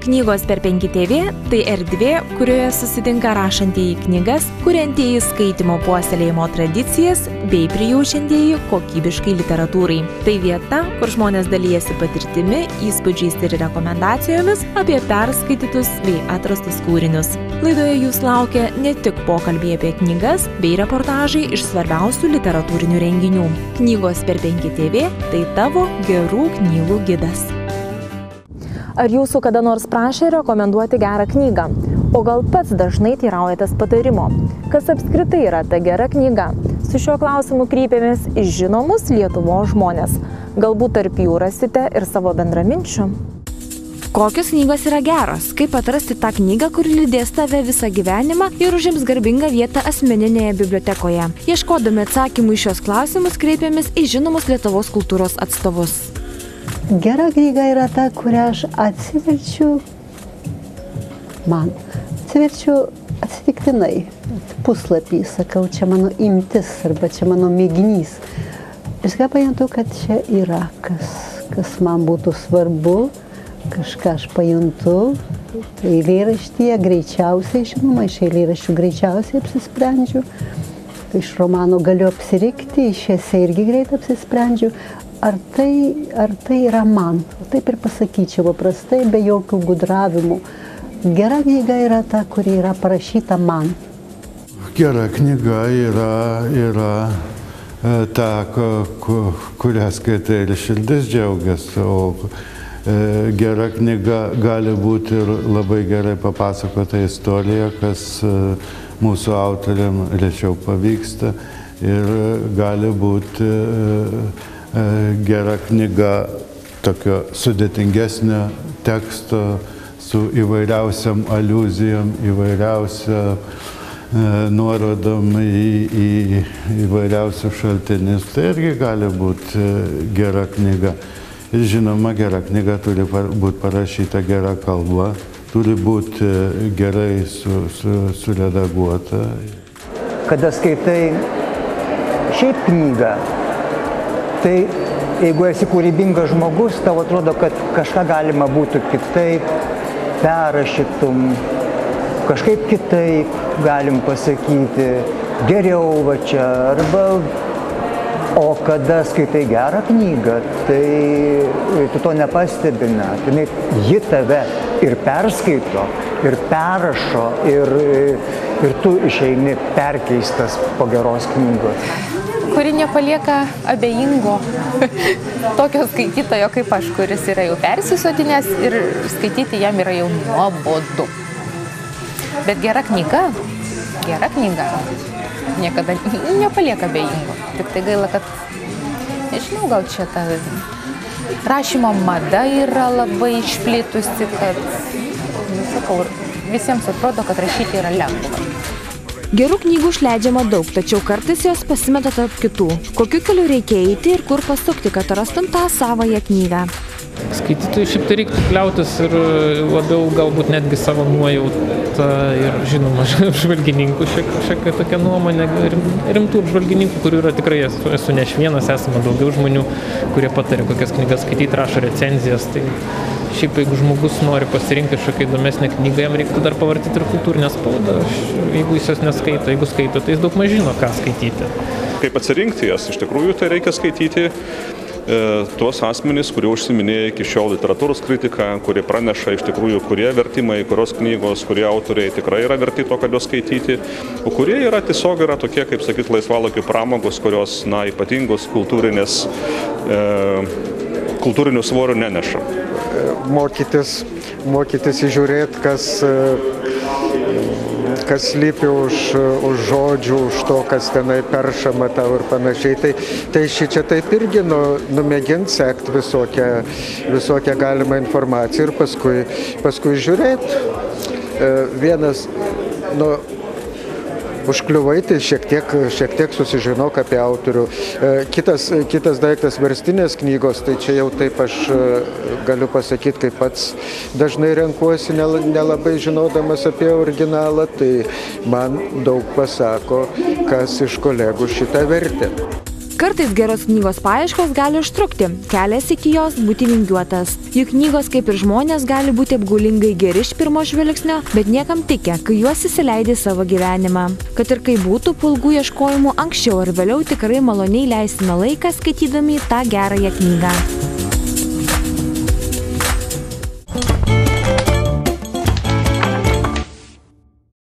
Knygos per 5 TV – tai erdvė, kurioje susitinka rašantieji knygas, kuriantieji skaitimo puoselėjimo tradicijas bei prijaučiantieji kokybiškai literatūrai. Tai vieta, kur žmonės dalijasi patirtimi, įspūdžiais ir rekomendacijomis apie perskaitytus bei atrastus kūrinius. Laidoje jūs laukia ne tik pokalbiai apie knygas bei reportažai iš svarbiausių literatūrinių renginių. Knygos per 5 TV – tai tavo gerų knygų gidas. Ar jūsų kada nors prašė rekomenduoti gerą knygą? O gal pats dažnai teiraujatės patarimo? Kas apskritai yra ta gera knyga? Su šiuo klausimu kreipiamės į žinomus Lietuvos žmonės. Galbūt tarp jų rasite ir savo bendraminčių. Kokios knygos yra geros? Kaip atrasti tą knygą, kuri lydės tave visą gyvenimą ir užims garbingą vietą asmeninėje bibliotekoje? Ieškodami atsakymų į šios klausimus kreipiamės į žinomus Lietuvos kultūros atstovus. Gera knyga yra ta, kurią aš atsiverčiu atsitiktinai. Puslapį, sakau, čia mano imtis arba čia mano mėginys. Ir ką pajuntu, kad čia yra kas man būtų svarbu, kažką aš pajuntu. Tai eilėraštyje greičiausiai, žinoma, iš eilėraščių greičiausiai apsisprendžiu. Iš romano galiu apsirikti, iš esė irgi greit apsisprendžiu. Ar tai yra man? Taip ir pasakyčiau paprastai, be jokių gudravimų. Gera knyga yra ta, kuri yra parašyta man. Gera knyga yra ta, kurią skaitai ir širdis džiaugiasi, o gera knyga gali būti ir labai gerai papasakota istorija, kas mūsų autoriam rečiau pavyksta, ir gali būti gera knyga tokio sudėtingesnio teksto su įvairiausiam aliuzijom, įvairiausiam nuorodom į įvairiausius šaltinius. Tai irgi gali būti gera knyga. Ir žinoma, gera knyga turi būti parašyta gera kalba, turi būti gerai suredaguota. Kada skaitai šiaip knygą, tai jeigu esi kūrybingas žmogus, tau atrodo, kad kažką galima būtų kitaip, perrašytum, kažkaip kitaip galim pasakyti, geriau va čia, arba... O kada skaitai gerą knygą, tai tu to nepastebi net. Ji tave ir perskaito, ir perrašo, ir tu išeini perkeistas po geros knygos. Kuri nepalieka abejingo tokio skaitytojo kaip aš, kuris yra jau persisodinęs ir skaityti jam yra jau nuobodu. Bet gera knyga niekada nepalieka abejingo. Tik tai gaila, kad, nežinau, gal čia ta rašymo mada yra labai išplitusi, kad, sakau, visiems atrodo, kad rašyti yra lengva. Gerų knygų išleidžiama daug, tačiau kartais jos pasimeta tarp kitų. Kokiu keliu reikia eiti ir kur pasukti, kad rastum tą savąją knygą? Skaitytojai šiaip tai reiktų kliautis ir labiau galbūt netgi savo nuojautą ir žinoma apžvalgininkų šiek tokia nuomonė, rimtų apžvalgininkų, kurių yra tikrai esu ne aš vienas, esame daugiau žmonių, kurie patarė kokias knygas skaityti, rašo recenzijas. Tai šiaip jeigu žmogus nori pasirinkti kažkokią įdomesnę knygą, jam reiktų dar pavartyti ir kultūrinę spaudą. Jeigu jis jos neskaito, jeigu skaito, tai jis daug maž žino, ką skaityti. Kaip atsirinkti jas? Iš tikrųjų, tai reikia skaityti tuos asmenys, kurie užsiminėja iki šiol literatūros kritiką, kurie praneša iš tikrųjų, kurie vertimai, kurios knygos, kurie autoriai tikrai yra verti to, kad juos skaityti, o kurie yra tiesiog tokie, kaip sakyti, laisvalaikio pramogos, kurios, ypatingos kultūrinių svorių neneša. Mokytis įžiūrėti, kas slypi už žodžių, už to, kas tenai peršama tau ir panašiai. Tai šičia taip irgi numėginti sekti visokią galimą informaciją ir paskui žiūrėti. Vienas, užkliuvai, tai šiek tiek susižinok apie autorių. Kitas daiktas verstinės knygos, tai čia jau taip aš galiu pasakyti, kaip pats dažnai renkuosi, nelabai žinodamas apie originalą, tai man daug pasako, kas iš kolegų šitą vertė. Kartais geros knygos paieškos gali užtrukti, kelias iki jos būti vingiuotas. Juk knygos kaip ir žmonės gali būti apgaulingai geri iš pirmo žvilgsnio, bet niekam tikia, kai juos įsileidai savo gyvenimą. Kad ir kaip būtų, po ilgų ieškojimų anksčiau ar vėliau tikrai maloniai leisime laiką skaitydami tą gerąją knygą.